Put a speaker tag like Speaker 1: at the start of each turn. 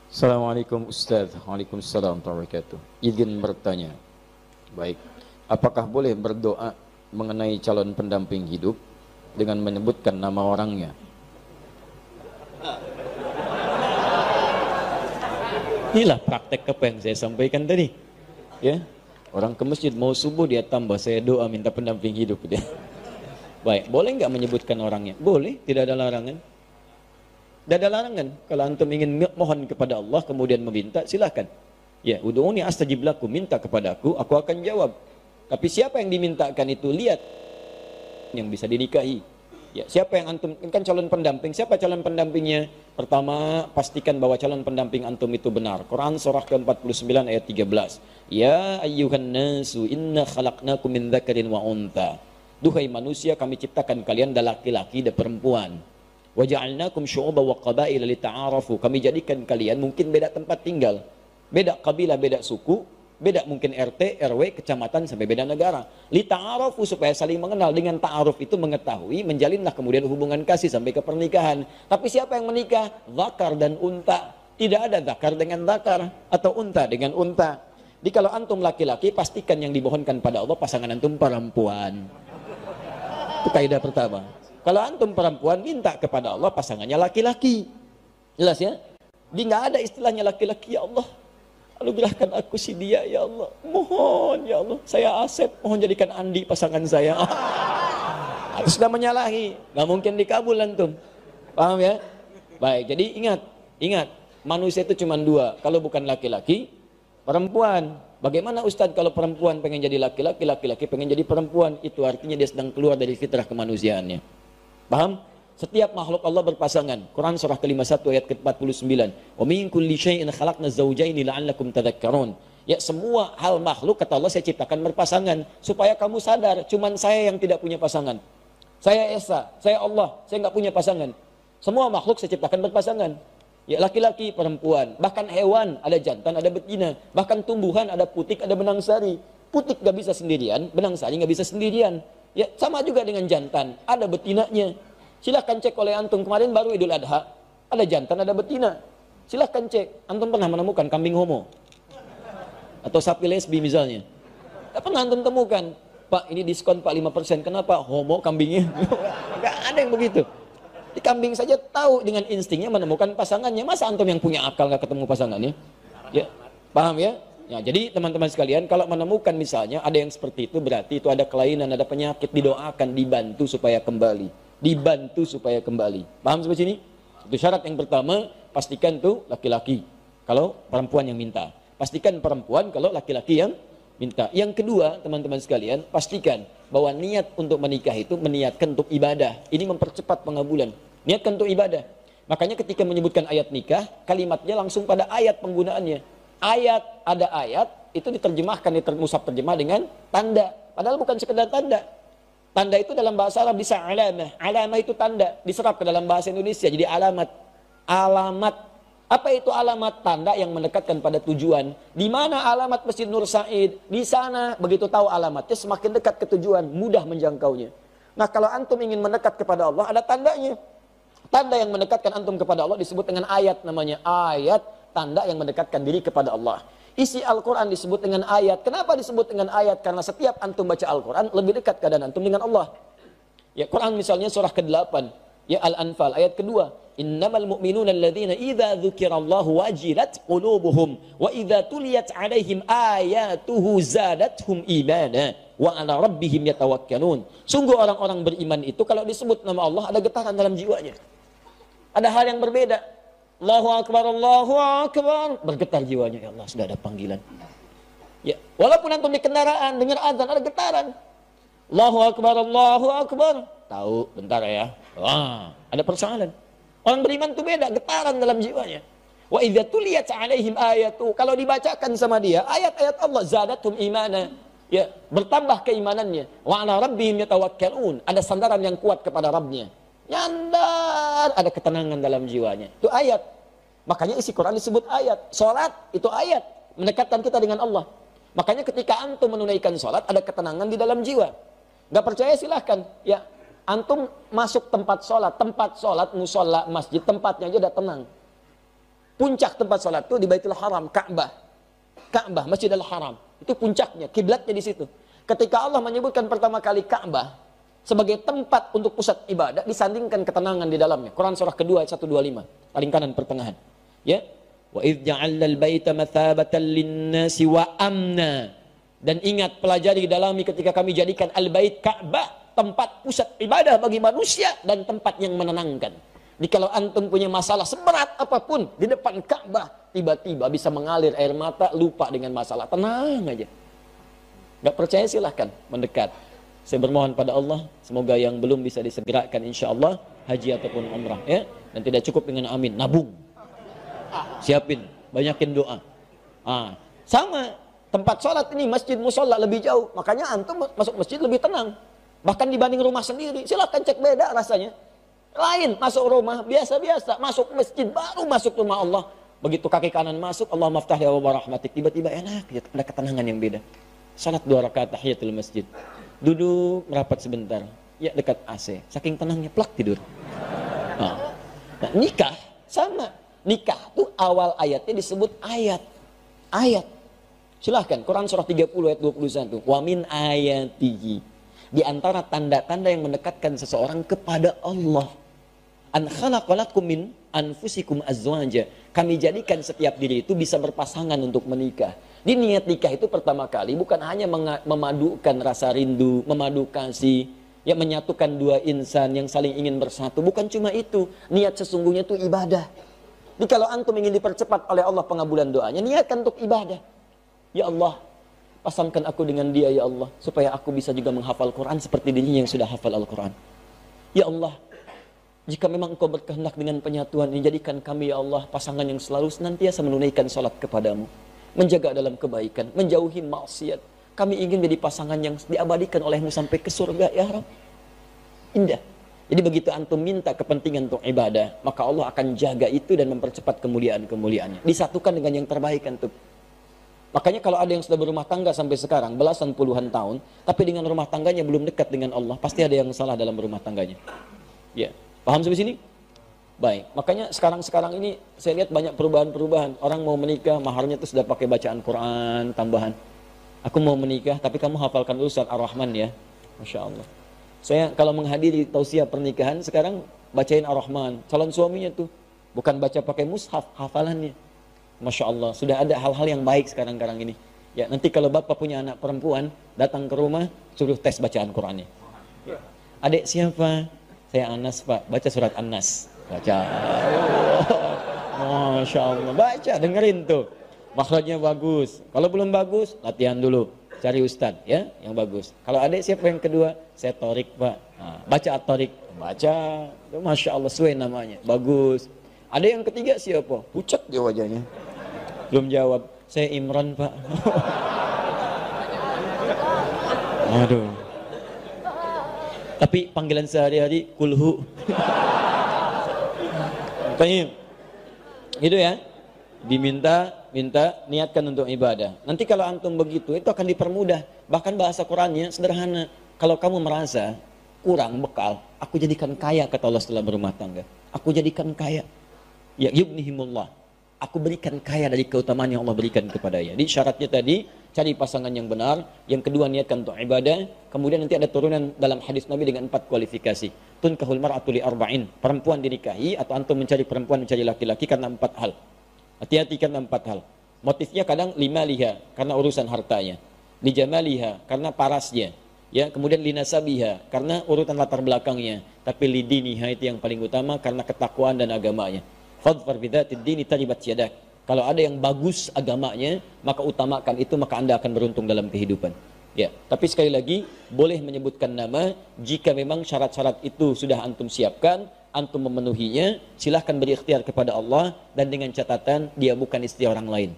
Speaker 1: Assalamualaikum Ustaz. Waalaikumsalam warahmatullahi wabarakatuh. Izin bertanya. Baik. Apakah boleh berdoa mengenai calon pendamping hidup dengan menyebutkan nama orangnya? Inilah praktek apa yang saya sampaikan tadi. Ya. Orang ke masjid mau subuh dia tambah saya doa minta pendamping hidup dia. Baik, boleh nggak menyebutkan orangnya? Boleh, tidak ada larangan. Tidak ada larangan. Kalau antum ingin mohon kepada Allah kemudian meminta, silakan. Ya, ud'uni astajib lakum, minta kepada aku akan jawab. Tapi siapa yang dimintakan itu lihat yang bisa dinikahi. Ya, siapa yang antum kan calon pendamping? Siapa calon pendampingnya? Pertama, pastikan bahwa calon pendamping antum itu benar. Quran surah ke-49 ayat 13. Ya ayyuhan nasu inna khalaqnakum min dzakarin wa untha. Duhai manusia, kami ciptakan kalian dari laki-laki dan perempuan. Wa ja'alnakum syu'uban wa qabaila lita'arafu. Kami jadikan kalian mungkin beda tempat tinggal, beda kabilah, beda suku, beda mungkin RT, RW, kecamatan sampai beda negara. Lita'arafu supaya saling mengenal. Dengan ta'aruf itu mengetahui, menjalinlah kemudian hubungan kasih sampai ke pernikahan. Tapi siapa yang menikah? Zakar dan unta. Tidak ada zakar dengan zakar atau unta dengan unta. Jadi kalau antum laki-laki, pastikan yang dimohonkan pada Allah pasangan antum perempuan. Itu kaidah pertama. Kalau antum perempuan, minta kepada Allah pasangannya laki-laki. Jelas ya? Jadi nggak ada istilahnya laki-laki. Ya Allah, anugerahkan aku si dia, ya Allah. Mohon ya Allah, saya Asep, mohon jadikan Andi pasangan saya. Itu sudah menyalahi, nggak mungkin dikabul antum. Paham ya? Baik, jadi ingat, manusia itu cuma dua. Kalau bukan laki-laki, perempuan. Bagaimana Ustadz kalau perempuan pengen jadi laki-laki, laki-laki pengen jadi perempuan? Itu artinya dia sedang keluar dari fitrah kemanusiaannya. Paham? Setiap makhluk Allah berpasangan. Quran surah ke-51 ayat ke-49. Wa min kulli syai'in khalaqna zawjaini la'allakum tadhakkarun. Ya, semua hal makhluk kata Allah saya ciptakan berpasangan supaya kamu sadar cuman saya yang tidak punya pasangan. Saya Esa, saya Allah, saya enggak punya pasangan. Semua makhluk saya ciptakan berpasangan. Ya, laki-laki, perempuan, bahkan hewan ada jantan, ada betina, bahkan tumbuhan ada putik, ada benang sari. Putik enggak bisa sendirian, benang sari enggak bisa sendirian. Ya, sama juga dengan jantan, ada betinanya. Silahkan cek oleh antum, kemarin baru Idul Adha, ada jantan, ada betina. Silahkan cek, antum pernah menemukan kambing homo? Atau sapi lesbi misalnya? Tidak pernah antum temukan. Pak, ini diskon Pak 5%, kenapa? Homo kambingnya? Enggak ada yang begitu. Di kambing saja tahu dengan instingnya menemukan pasangannya. Masa antum yang punya akal nggak ketemu pasangannya? Ya, paham ya? Ya, jadi teman-teman sekalian, kalau menemukan misalnya ada yang seperti itu, berarti itu ada kelainan, ada penyakit, didoakan, dibantu supaya kembali. Dibantu supaya kembali. Paham sampai sini? Itu syarat yang pertama, pastikan tuh laki-laki kalau perempuan yang minta. Pastikan perempuan kalau laki-laki yang minta. Yang kedua, teman-teman sekalian, pastikan bahwa niat untuk menikah itu meniatkan untuk ibadah. Ini mempercepat pengabulan. Niatkan untuk ibadah. Makanya ketika menyebutkan ayat nikah, kalimatnya langsung pada ayat penggunaannya. Ada ayat, itu diterjemahkan, musab terjemah dengan tanda. Padahal bukan sekedar tanda. Tanda itu dalam bahasa Arab bisa alamah. Alamah itu tanda, diserap ke dalam bahasa Indonesia jadi alamat. Alamat. Apa itu alamat? Tanda yang mendekatkan pada tujuan. Di mana alamat Masjid Nur Said? Di sana, begitu tahu alamatnya, semakin dekat ke tujuan, mudah menjangkaunya. Nah, kalau antum ingin mendekat kepada Allah, ada tandanya. Tanda yang mendekatkan antum kepada Allah disebut dengan ayat, namanya ayat, tanda yang mendekatkan diri kepada Allah. Isi Al-Quran disebut dengan ayat. Kenapa disebut dengan ayat? Karena setiap antum baca Al-Quran, lebih dekat keadaan antum dengan Allah. Ya, Quran misalnya surah ke-8, ya Al-Anfal, ayat kedua. Innamal mu'minuna alladhina idza dzukirallahu wajilat qulubuhum wa idza tuliyat 'alaihim ayatuhu zadathum imana wa 'ala rabbihim yatawakkalun. Sungguh orang-orang beriman itu kalau disebut nama Allah ada getaran dalam jiwanya. Ada hal yang berbeda. Allahu Akbar, Allahu Akbar. Bergetar jiwanya, ya Allah sudah ada panggilan. Ya, walaupun antum di kendaraan dengar azan ada getaran. Allahu Akbar, Allahu Akbar. Tahu, bentar ya. Wah, ada persoalan. Orang beriman itu beda, getaran dalam jiwanya. Wa idza tuliyat 'alaihim ayatu. Kalau dibacakan sama dia ayat-ayat Allah, zadatum imana. Ya, bertambah keimanannya. Wa 'ala rabbihim yatawakkalun. Ada sandaran yang kuat kepada Rabbnya. Nyandar, ada ketenangan dalam jiwanya. Itu ayat. Makanya isi Quran disebut ayat. Salat itu ayat, mendekatkan kita dengan Allah. Makanya ketika antum menunaikan salat ada ketenangan di dalam jiwa. Gak percaya silahkan. Ya, antum masuk tempat salat, musola, masjid, tempatnya aja udah tenang. Puncak tempat salat itu di Baitul Haram, Ka'bah. Ka'bah, Masjidil Haram. Itu puncaknya, kiblatnya di situ. Ketika Allah menyebutkan pertama kali Ka'bah sebagai tempat untuk pusat ibadah, disandingkan ketenangan di dalamnya. Quran surah kedua ayat 125, paling kanan pertengahan. Ya. Wa idz ja'alna al-baita mathabatan lin-nasi wa amna. Dan ingat, pelajari dalami ketika kami jadikan al-bait Ka'bah tempat pusat ibadah bagi manusia dan tempat yang menenangkan. Jadi kalau antum punya masalah seberat apapun di depan Ka'bah, tiba-tiba bisa mengalir air mata, lupa dengan masalah, tenang aja. Gak percaya silahkan mendekat. Saya bermohon pada Allah, semoga yang belum bisa disegerakan insya Allah haji ataupun umrah, ya. Dan tidak cukup dengan amin, nabung. Siapin, banyakin doa. Sama tempat sholat ini, masjid musola lebih jauh, makanya antum masuk masjid lebih tenang. Bahkan dibanding rumah sendiri, silahkan cek beda rasanya. Lain, masuk rumah biasa-biasa, masuk masjid baru masuk rumah Allah. Begitu kaki kanan masuk, Allah maftah ya wa rahmatik, tiba-tiba enak, ada ketenangan yang beda. Salat 2 rakaat tahiyatul masjid. Duduk merapat sebentar, ya dekat AC, saking tenangnya plak tidur. Nah, nikah sama. Nikah tuh awal ayatnya disebut ayat. Silahkan, Quran surah 30 ayat 21. Wa min ayatihi. Di antara tanda-tanda yang mendekatkan seseorang kepada Allah. An khalaqalakum min anfusikum azwaja. Kami jadikan setiap diri itu bisa berpasangan untuk menikah. Di niat nikah itu pertama kali bukan hanya memadukan rasa rindu, memadu kasih, ya, menyatukan dua insan yang saling ingin bersatu. Bukan cuma itu, niat sesungguhnya itu ibadah. Jadi kalau antum ingin dipercepat oleh Allah pengabulan doanya, niatkan untuk ibadah. Ya Allah, pasangkan aku dengan dia ya Allah, supaya aku bisa juga menghafal Quran seperti dirinya yang sudah hafal Al-Quran. Ya Allah, jika memang engkau berkehendak dengan penyatuan ini, jadikan kami ya Allah pasangan yang selalu senantiasa menunaikan salat kepadamu, menjaga dalam kebaikan, menjauhi maksiat. Kami ingin menjadi pasangan yang diabadikan olehmu sampai ke surga ya Rabb. Indah. Jadi begitu antum minta kepentingan untuk ibadah, maka Allah akan jaga itu dan mempercepat kemuliaan-kemuliaannya. Disatukan dengan yang terbaik antum. Makanya kalau ada yang sudah berumah tangga sampai sekarang, belasan puluhan tahun, tapi dengan rumah tangganya belum dekat dengan Allah, pasti ada yang salah dalam rumah tangganya. Ya, paham sampai sini? Baik, makanya sekarang ini saya lihat banyak perubahan-perubahan. Orang mau menikah, maharnya itu sudah pakai bacaan Quran tambahan. Aku mau menikah, tapi kamu hafalkan dulu surat Ar-Rahman ya. Masya Allah. Saya kalau menghadiri tausiah pernikahan, sekarang bacain Ar-Rahman. Calon suaminya tuh, bukan baca pakai mushaf, hafalannya. Masya Allah, sudah ada hal-hal yang baik sekarang ini. Ya, nanti kalau bapak punya anak perempuan, datang ke rumah, suruh tes bacaan Qurannya. Ya. Adik siapa? Saya Anas pak, baca surat An-Nas. Baca. Masya Allah, baca, dengerin tuh. Makhrajnya bagus. Kalau belum bagus, latihan dulu. Cari ustadz ya, yang bagus. Kalau adik siapa yang kedua? Saya Torik pak. Nah, baca At-Torik. Baca. Masya Allah, sesuai namanya. Bagus. Ada yang ketiga siapa? Pucat dia wajahnya. Belum jawab. Saya Imran pak. Aduh. Tapi panggilan sehari-hari kulhu. Baik. Gitu ya. Diminta niatkan untuk ibadah. Nanti kalau antum begitu, itu akan dipermudah. Bahkan bahasa Qurannya sederhana. Kalau kamu merasa kurang bekal, aku jadikan kaya, kata Allah setelah berumah tangga. Aku jadikan kaya. Ya yughnihimullah. Aku berikan kaya dari keutamaan yang Allah berikan kepadanya. Jadi syaratnya tadi, cari pasangan yang benar. Yang kedua, niatkan untuk ibadah. Kemudian nanti ada turunan dalam hadis Nabi dengan 4 kualifikasi. Tunkahul mar'atu li arba'in. Perempuan dinikahi atau antum mencari perempuan, mencari laki-laki karena 4 hal. Hati-hati karena 4 hal. Motifnya kadang limaliha, karena urusan hartanya. Lijamaliha, karena parasnya. Ya, kemudian linasabiha, karena urutan latar belakangnya. Tapi lidiniha itu yang paling utama, karena ketakwaan dan agamanya. Fadfar bidzatid dini taribat yadak. Kalau ada yang bagus agamanya, maka utamakan itu, maka Anda akan beruntung dalam kehidupan. Ya, tapi sekali lagi boleh menyebutkan nama jika memang syarat-syarat itu sudah antum siapkan, antum memenuhinya, silahkan berikhtiar kepada Allah dan dengan catatan dia bukan istri orang lain.